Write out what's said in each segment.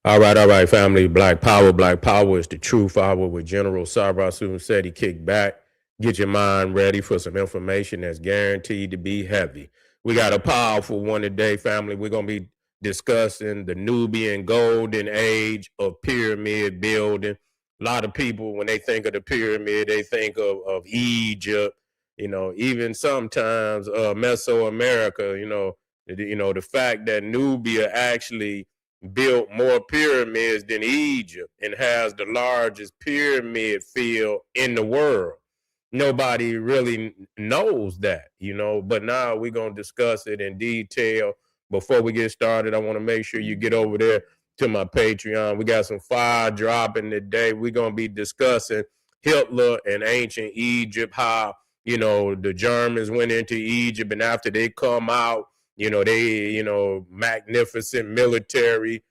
All right, family. Black Power is the truth hour with General Sabra said he kick back. Get your mind ready for some information that's guaranteed to be heavy. We got a powerful one today, family. We're going to be discussing the Nubian golden age of pyramid building. A lot of people, when they think of the pyramid, they think of Egypt, even sometimes Mesoamerica, the fact that Nubia actually built more pyramids than Egypt and has the largest pyramid field in the world. Nobody really knows that, but now we're going to discuss it in detail. Before we get started, I want to make sure you get over there to my Patreon. We got some fire dropping today. We're going to be discussing Hitler and ancient Egypt, how, the Germans went into Egypt, and after they come out, magnificent military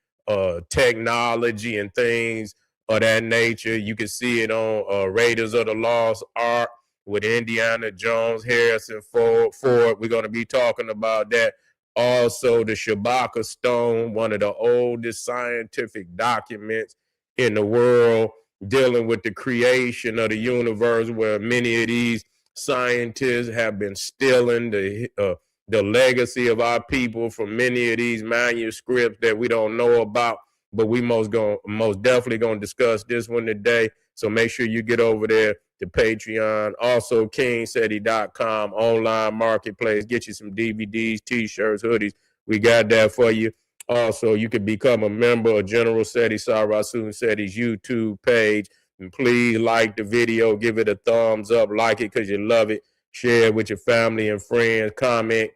technology and things of that nature. You can see it on Raiders of the Lost Ark with Indiana Jones, Harrison Ford. We're going to be talking about that. Also, the Shabaka Stone, one of the oldest scientific documents in the world, dealing with the creation of the universe, where many of these scientists have been stealing the legacy of our people from many of these manuscripts that we don't know about, but we most definitely gonna discuss this one today. So make sure you get over there to Patreon. Also, KingSeti.com online marketplace. Get you some DVDs, T-shirts, hoodies. We got that for you. Also, you can become a member of General Seti Sarasun Seti's YouTube page. And please like the video, give it a thumbs up, like it because you love it. Share it with your family and friends. Comment.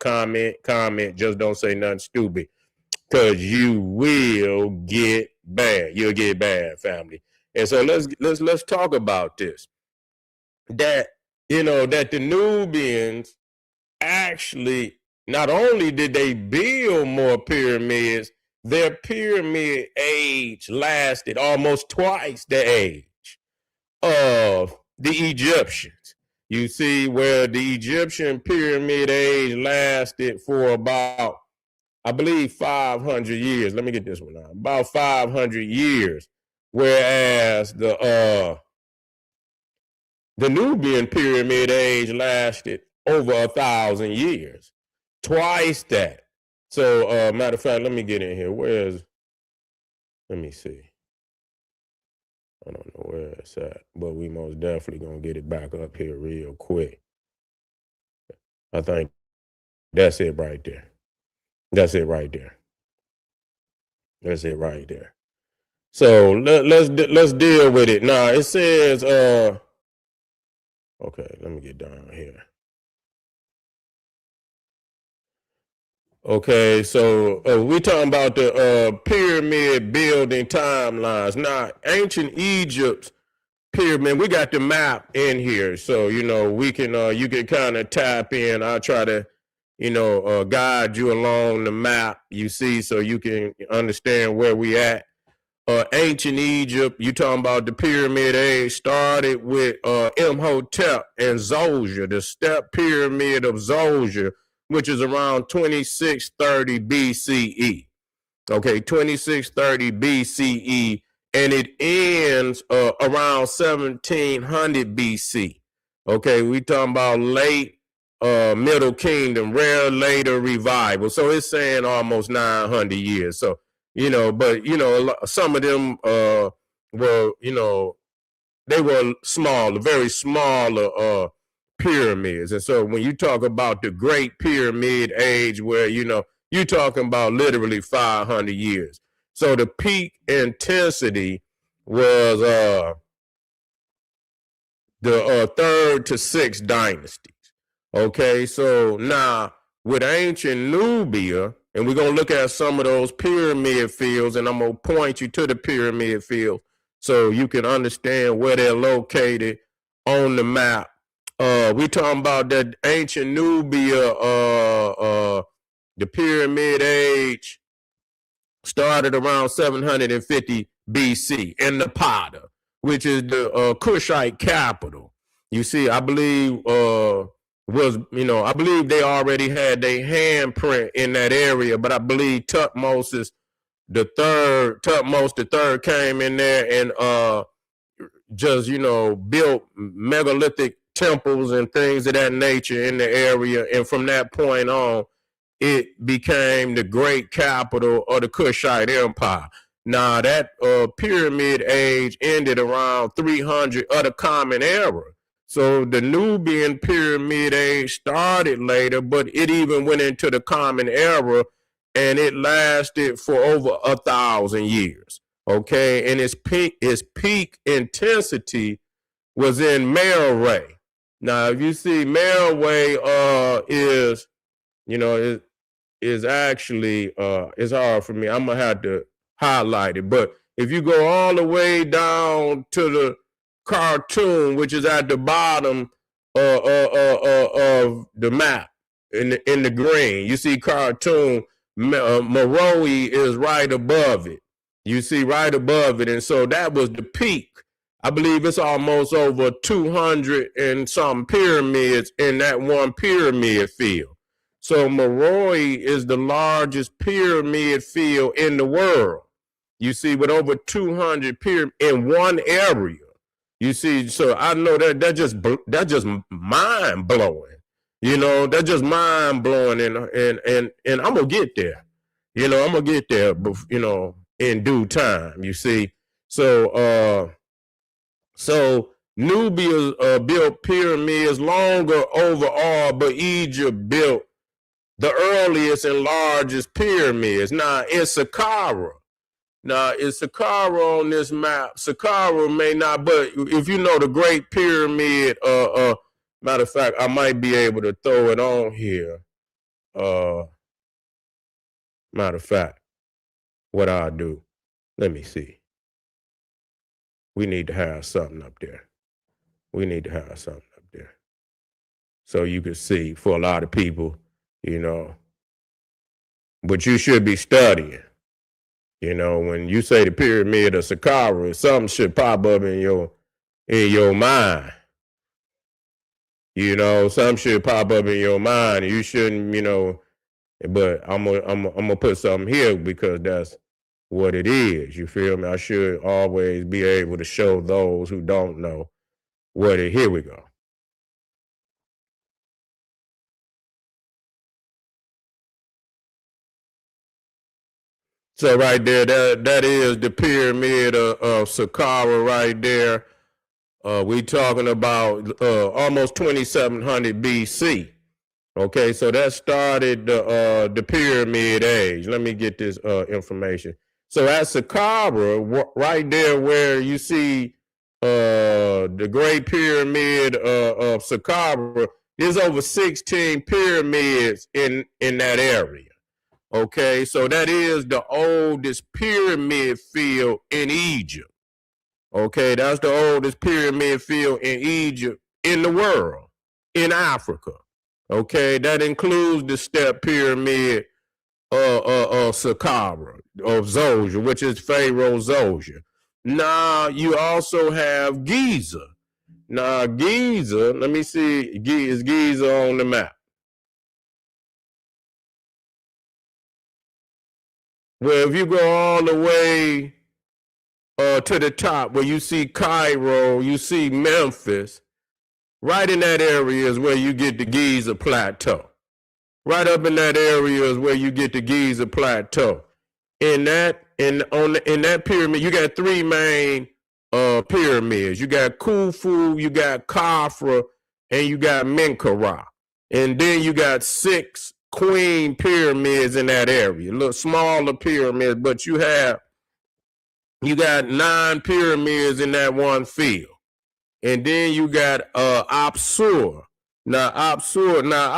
Just don't say nothing stupid, because you will get bad. You'll get bad, family. And so let's talk about this. That the Nubians actually, not only did they build more pyramids, their pyramid age lasted almost twice the age of the Egyptians. You see, where the Egyptian pyramid age lasted for about, I believe, 500 years. Let me get this one out. About 500 years. Whereas the Nubian pyramid age lasted over 1,000 years. Twice that. So, matter of fact, let me get in here. Let me see. I don't know where it's at, but we most definitely gonna get it back up here real quick. I think that's it right there. That's it right there. That's it right there. So let's deal with it. Now it says okay, let me get down here. Okay, so we're talking about the pyramid building timelines. Now, ancient Egypt's pyramid, we got the map in here, so we can you can kind of tap in. I'll try to guide you along the map, you see, so you can understand where we at. Ancient Egypt, you talking about the pyramid age, started with Imhotep and Zoser, the step pyramid of Zoser, which is around 2630 BCE. Okay, 2630 BCE, and it ends around 1700 BC. Okay, we talking about late Middle Kingdom, rare later revival. So it's saying almost 900 years. So, but, some of them were, they were smaller, very smaller pyramids. And so when you talk about the Great Pyramid Age, where, you're talking about literally 500 years. So the peak intensity was the third to sixth dynasties. Okay, so now with ancient Nubia, and we're going to look at some of those pyramid fields, and I'm going to point you to the pyramid field so you can understand where they're located on the map. We talking about that ancient Nubia, the pyramid age started around 750 BC in Napata, which is the Kushite capital. You see, I believe I believe they already had their handprint in that area, but I believe Tutmosis the third came in there and just, built megalithic temples and things of that nature in the area. And from that point on, it became the great capital of the Kushite Empire. Now, that pyramid age ended around 300 of the Common Era. So the Nubian pyramid age started later, but it even went into the Common Era, and it lasted for over 1,000 years. Okay, and its peak intensity was in MEROE. Now, if you see, MEROE is actually it's hard for me. I'm gonna have to highlight it, but if you go all the way down to the cartoon, which is at the bottom of the map in the green, you see cartoon. MEROE is right above it. You see right above it, and so that was the peak. I believe it's almost over 200 and some pyramids in that one pyramid field. So MEROE is the largest pyramid field in the world. You see, with over 200 pyramids in one area. You see, so I know that just mind blowing. That's just mind blowing, and I'm gonna get there. I'm gonna get there, in due time. You see, so Nubia built pyramids longer overall, but Egypt built the earliest and largest pyramids. Now, in Saqqara. Now, is Saqqara on this map? Saqqara may not, but if you know the Great Pyramid, matter of fact, I might be able to throw it on here. Matter of fact, what I'll do, let me see. We need to have something up there. So you can see for a lot of people, but you should be studying. When you say the pyramid of Saqqara, something should pop up in your mind. Something should pop up in your mind. You shouldn't, but I'm gonna put something here because that's what it is. You feel me? I should always be able to show those who don't know what it. Here we go. So right there, that is the pyramid of Saqqara right there. We talking about almost 2700 BC. Okay, so that started the pyramid age. Let me get this information. So at Saqqara, right there where you see the Great Pyramid of Saqqara, there's over 16 pyramids in that area. Okay, so that is the oldest pyramid field in Egypt. Okay, that's the oldest pyramid field in Egypt in the world, in Africa. Okay, that includes the step pyramid of Saqqara, of Zoja, which is Pharaoh Zoja. Now, you also have Giza. Now, Giza, let me see, is Giza on the map? Well, if you go all the way to the top where you see Cairo, you see Memphis, right in that area is where you get the Giza Plateau. Right up in that area is where you get the Giza Plateau. In that pyramid, you got three main pyramids. You got Khufu, you got Khafra, and you got Menkaure. And then you got 6 queen pyramids in that area. A little smaller pyramids, but you got 9 pyramids in that one field. And then you got Apsur. Now I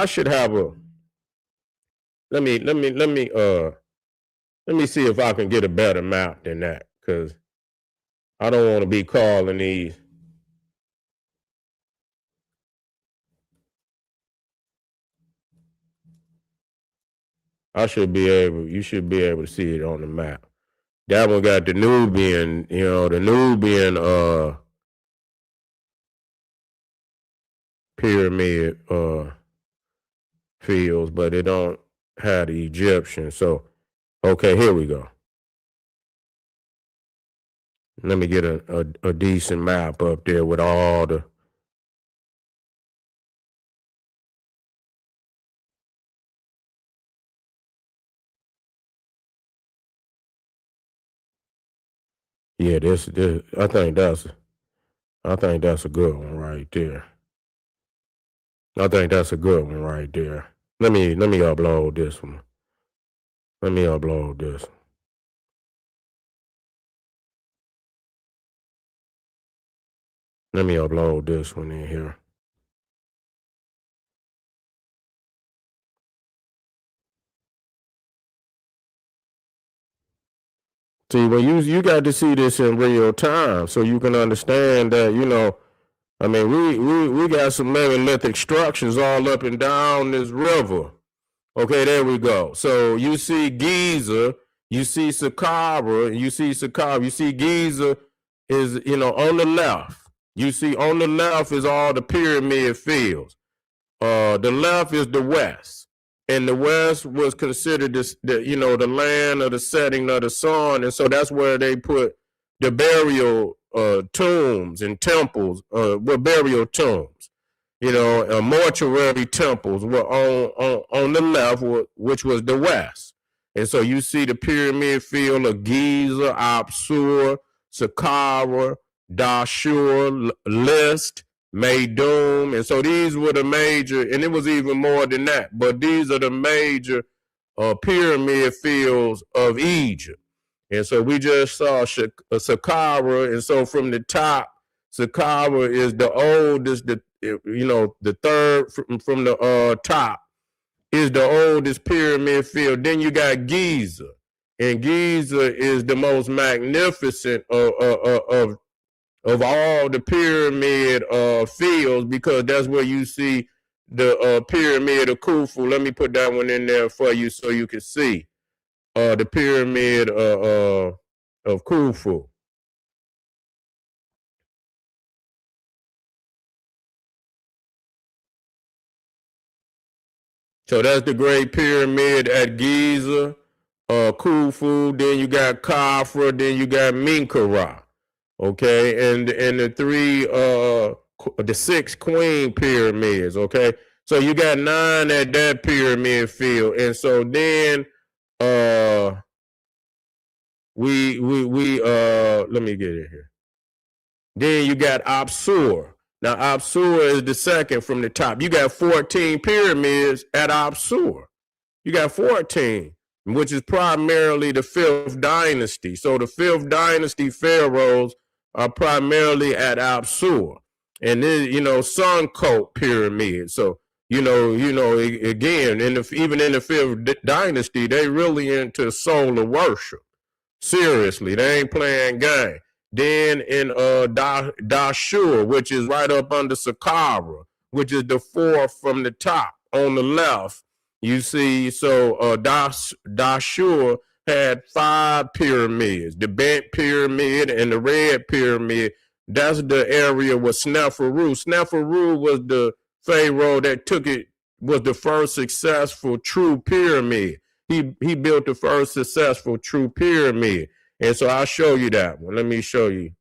should have a let me see if I can get a better map than that, because I don't want to be calling these. You should be able to see it on the map. That one got the Nubian, pyramid fields, but it don't have the Egyptian. So, okay, here we go. Let me get a decent map up there with all the. Yeah, this I think that's a good one right there. I think that's a good one right there. Let me upload this one. Let me upload this. Let me upload this one in here. See, well, you got to see this in real time so you can understand that, you know, I mean, we got some megalithic structures all up and down this river. Okay, there we go. So you see Giza, you see Saqqara, you see Giza is, you know, on the left. You see on the left is all the pyramid fields. The left is the west, and the west was considered the land of the setting of the sun, and so that's where they put the burial tombs and temples, burial tombs. You know, mortuary temples were on the left, which was the west, and so you see the pyramid field of Giza, Apsur, Saqqara, Dashur, List, Meidum, and so these were the major, and it was even more than that, but these are the major pyramid fields of Egypt. And so we just saw Saqqara, and so from the top, Saqqara is the oldest, the third from the top is the oldest pyramid field. Then you got Giza, and Giza is the most magnificent of all the pyramid fields, because that's where you see the pyramid of Khufu. Let me put that one in there for you so you can see the pyramid of Khufu. So that's the Great Pyramid at Giza, Khufu. Then you got Khafra. Then you got Menkaure. Okay, and the three the 6 queen pyramids. Okay, so you got 9 at that pyramid field, and so then we let me get it here. Then you got Apsur. Now Apsur is the second from the top. You got 14 pyramids at Apsur. You got 14, which is primarily the 5th dynasty. So the 5th dynasty pharaohs are primarily at Apsur. And then, sun coat pyramid. So, again, even in the 5th dynasty, they really into solar worship. Seriously, they ain't playing game. Then in Dashur, which is right up under Saqqara, which is the 4th from the top on the left, you see, so Dashur had 5 pyramids, the bent pyramid and the red pyramid. That's the area where Sneferu was the pharaoh that was the first successful true pyramid. He built the first successful true pyramid. And so I'll show you that one. Let me show you.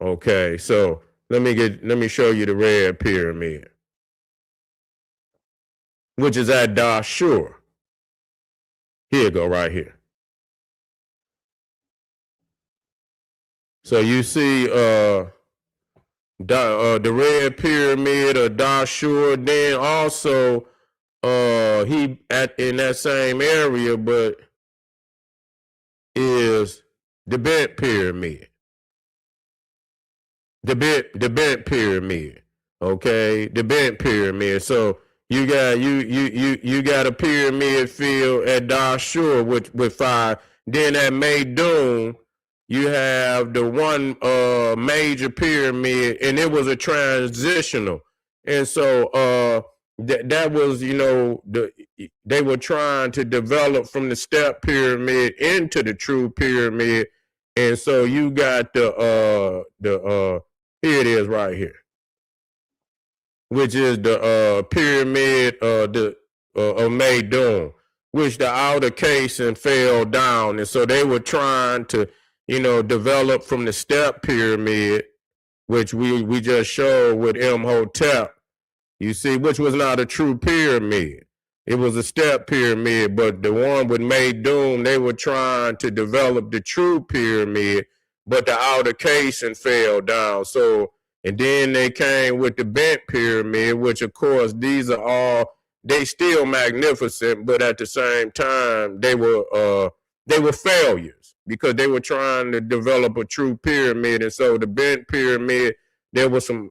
Okay, so let me show you the red pyramid, which is at Dashur. Here you go, right here. So you see the red pyramid of Dashur. Then also he in that same area, but is the bent pyramid. The bent pyramid. Okay, the bent pyramid. So you got a pyramid field at Dashur with 5. Then at Meidum, you have the one major pyramid, and it was a transitional. And so that was, they were trying to develop from the step pyramid into the true pyramid. And so you got the here it is right here, which is the pyramid of Meidum. which the outer casing fell down. And so they were trying to, develop from the step pyramid, which we just showed with Imhotep, you see, which was not a true pyramid. It was a step pyramid, but the one with Maydoom, they were trying to develop the true pyramid, but the outer casing fell down. So, and then they came with the bent pyramid, which of course these are all, they still magnificent, but at the same time they were failures because they were trying to develop a true pyramid. And so the bent pyramid, there was some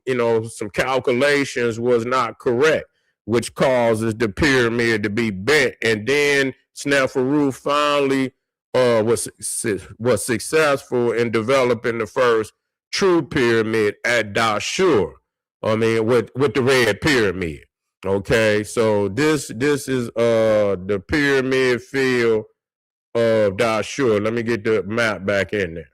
calculations was not correct, which causes the pyramid to be bent. And then Sneferu finally was successful in developing the first true pyramid at Dashur. I mean, with the red pyramid. Okay, so this is the pyramid field of Dashur. Let me get the map back in there.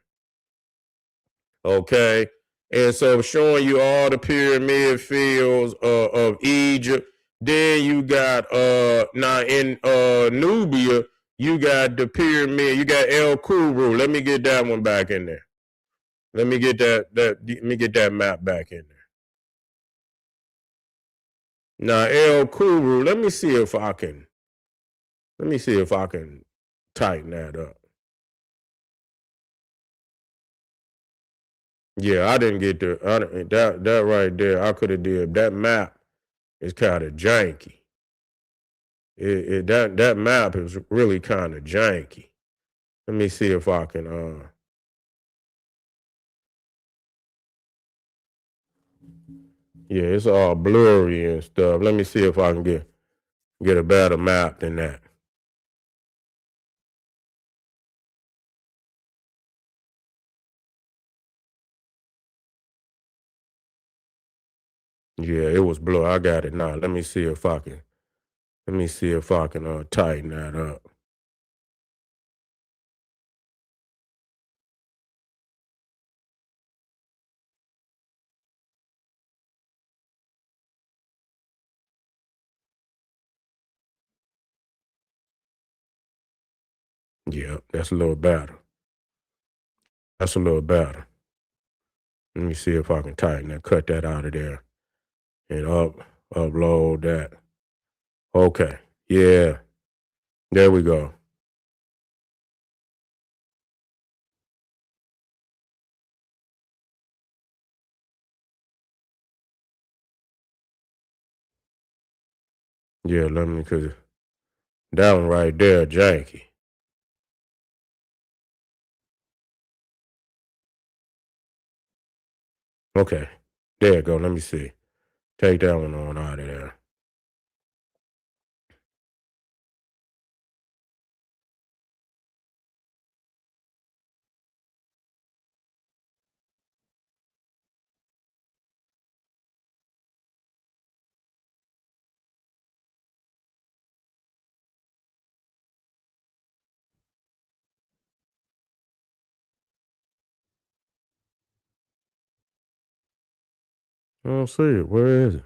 Okay, and so showing you all the pyramid fields of Egypt. Then you got now in Nubia, you got the pyramid, you got El-KURRU. Let me get that one back in there. Let me get that map back in there. Now El-KURRU, let me see if I can tighten that up. Yeah, I didn't get that right there. I could have did that map. Is kind of janky. That map is really kind of janky. Let me see if I can. Yeah, it's all blurry and stuff. Let me see if I can get a better map than that. Yeah, it was blue. I got it now. Let me see if I can. Tighten that up. Yeah, that's a little better. That's a little better. Let me see if I can tighten that. Cut that out of there, and upload that. Okay. Yeah. There we go. Yeah, let me, cause that one right there, janky. Okay, there you go. Let me see. Take that one on out of there. I don't see it. Where is it?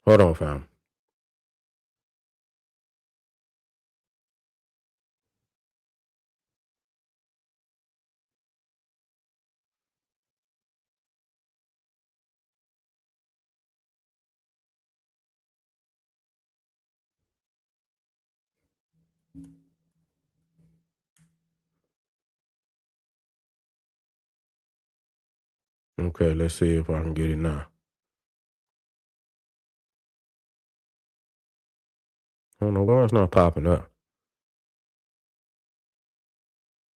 Hold on, fam. Okay, let's see if I can get it now. I don't know why it's not popping up.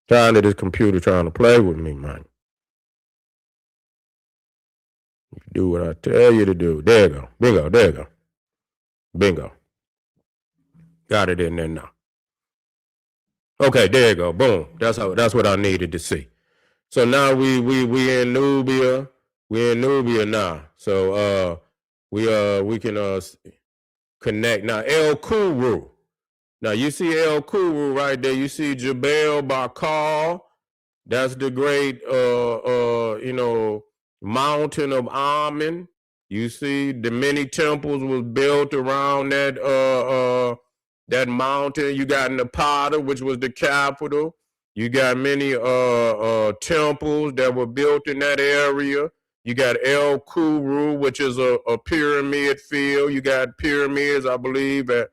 Trying to this computer trying to play with me, man. You do what I tell you to do. There you go. Bingo. There you go. Bingo. Got it in there now. Okay, there you go. Boom. That's what I needed to see. So now we in Nubia. We in Nubia now. So we can connect now. El-KURRU. Now you see El-KURRU right there. You see Jebel Barkal. That's the great, mountain of Amen. You see, the many temples was built around that mountain. You got Napata, which was the capital. You got many temples that were built in that area. You got El-KURRU, which is a pyramid field. You got pyramids, I believe, at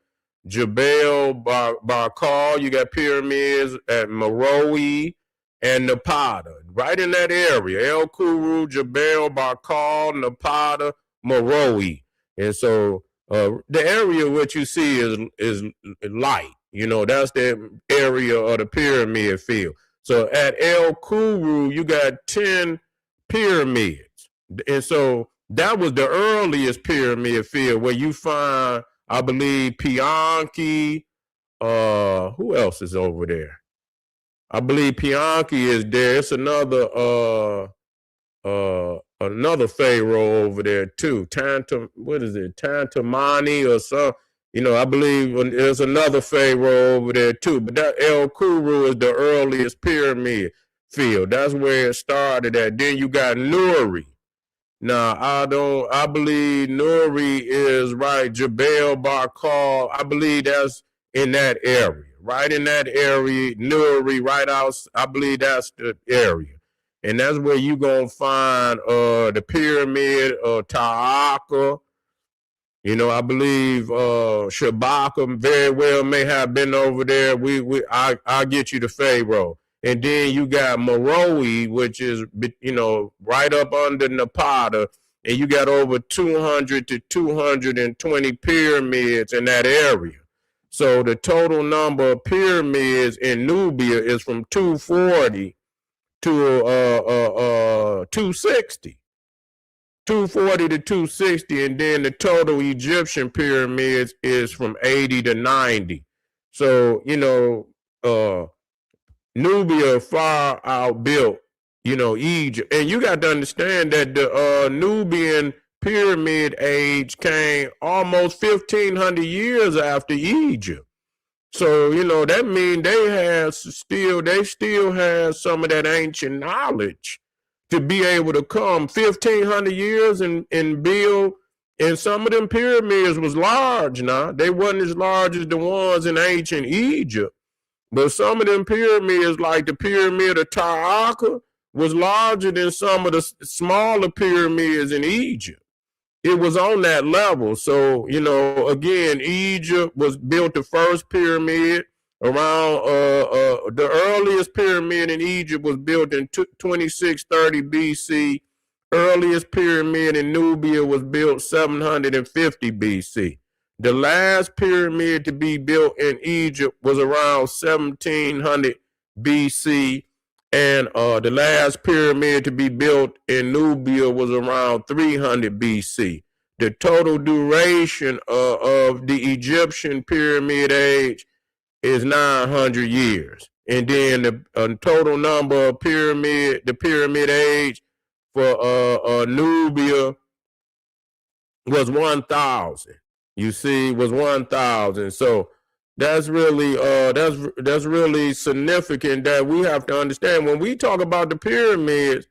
Jebel Barkal. You got pyramids at MEROE and Napata, right in that area. El-KURRU, Jebel Barkal, Napata, MEROE. And so the area what you see is light. You know, that's the area of the pyramid field. So at El-KURRU, you got 10 pyramids. And so that was the earliest pyramid field where you find, I believe, Pianki. Who else is over there? I believe Pianki is there. It's another pharaoh over there too. Tantamani or some. You know, I believe there's another pharaoh over there too. But that El-KURRU is the earliest pyramid field. That's where it started at. Then you got Nuri. Now I believe Nuri is right. Jebel Barkal. I believe that's in that area. Right in that area, Nuri, right out, I believe that's the area. And that's where you're going to find the pyramid of Ta'aka. You know, I believe Shabaka very well may have been over there. I'll get you the Pharaoh. And then you got MEROE, which is, you know, right up under Napata. And you got over 200 to 220 pyramids in that area. So the total number of pyramids in Nubia is from 240 to 260. 240 to 260, and then the total Egyptian pyramids is from 80 to 90. So, you know, Nubia far outbuilt, you know, Egypt. And you got to understand that the Nubian pyramid age came almost 1,500 years after Egypt. So, you know, that means they still have some of that ancient knowledge to be able to come 1,500 years and build. And some of them pyramids was large now. They wasn't as large as the ones in ancient Egypt. But some of them pyramids, like the pyramid of Ta'aka, was larger than some of the smaller pyramids in Egypt. It was on that level. So, you know, again, Egypt was built the first pyramid around the earliest pyramid in Egypt was built in 2630 BC. Earliest pyramid in Nubia was built 750 BC. The last pyramid to be built in Egypt was around 1700 BC. And the last pyramid to be built in Nubia was around 300 BC. The total duration of the Egyptian pyramid age is 900 years. And then the total number of the pyramid age for Nubia was 1,000. You see, was 1,000. So that's really that's really significant that we have to understand. When we talk about the pyramids,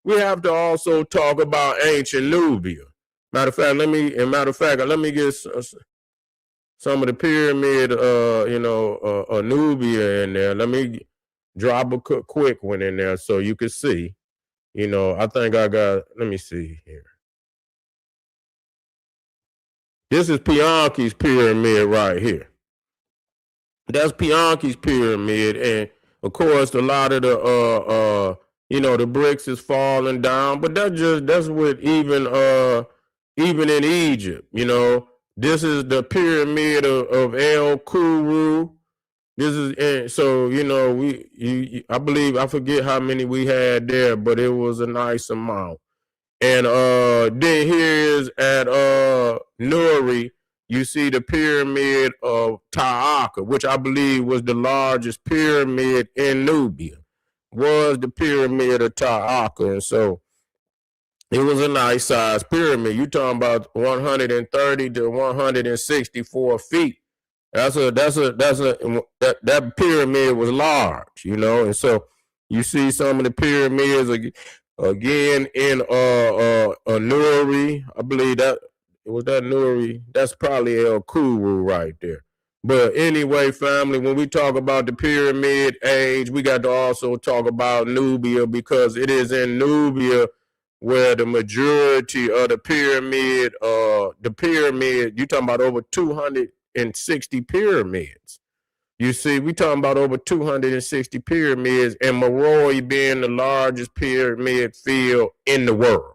we have to also talk about ancient Nubia. Matter of fact, let me get some of the pyramid, Nubia in there. Let me drop a quick one in there so you can see. You know, I think I got. Let me see here. This is Pianki's pyramid right here. That's Pianki's pyramid, and of course, a lot of the the bricks is falling down. But that's what even in Egypt, you know. This is the pyramid of El-KURRU. This is so you know I believe I forget how many we had there, but it was a nice amount. And then here is at Nuri, you see the pyramid of Ta'aka, which I believe was the largest pyramid in Nubia, was the pyramid of Ta'aka. And so it was a nice sized pyramid. You're talking about 130 to 164 feet That pyramid was large, you know, and so you see some of the pyramids again in NURI. I believe that was that NURI. That's probably El-KURRU right there. But anyway, family, when we talk about the pyramid age, we got to also talk about Nubia, because it is in Nubia where the majority of the pyramid, you talking about over 260 pyramids. You see, we talking about over 260 pyramids, and MEROE being the largest pyramid field in the world.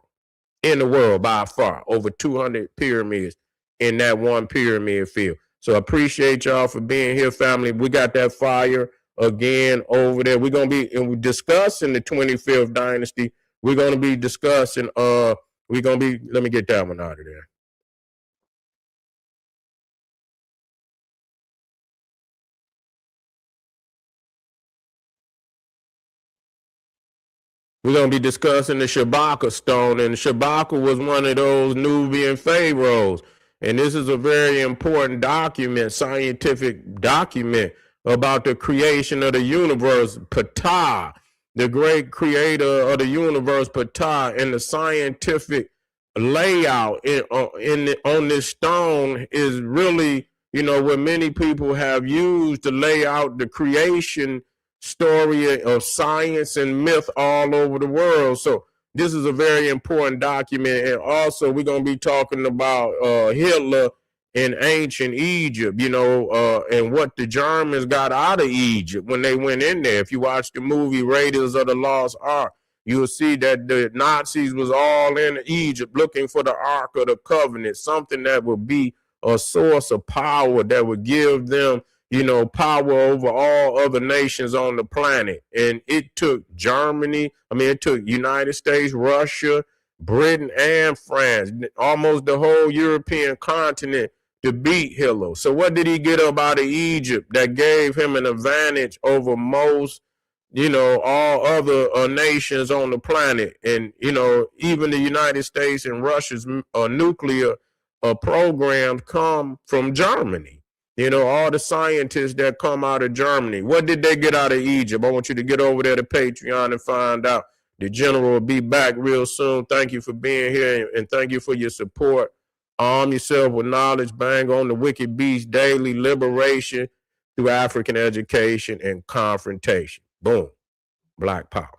In the world by far, over 200 pyramids in that one pyramid field. So appreciate y'all for being here, family. We got that fire again over there. We're gonna be discussing the 25th dynasty. We're gonna be discussing let me get that one out of there. We're going to be discussing the Shabaka stone, and Shabaka was one of those Nubian pharaohs. And this is a very important document, scientific document about the creation of the universe, Ptah, the great creator of the universe, Ptah, and the scientific layout on this stone is really, you know, what many people have used to lay out the creation story of science and myth all over the world. So this is a very important document. And also we're going to be talking about Hitler in ancient Egypt, you know, and what the Germans got out of Egypt when they went in there. If you watch the movie Raiders of the Lost Ark, you'll see that the Nazis was all in Egypt looking for the Ark of the Covenant, something that would be a source of power that would give them, you know, power over all other nations on the planet. And it took Germany, it took United States, Russia, Britain, and France, almost the whole European continent to beat Hitler. So what did he get up out of Egypt that gave him an advantage over most, you know, all other nations on the planet? And, you know, even the United States and Russia's nuclear programs come from Germany. You know, all the scientists that come out of Germany, what did they get out of Egypt? I want you to get over there to Patreon and find out. The general will be back real soon. Thank you for being here, and thank you for your support. Arm yourself with knowledge. Bang on the Wicked Beast daily. Liberation through African education and confrontation. Boom. Black power.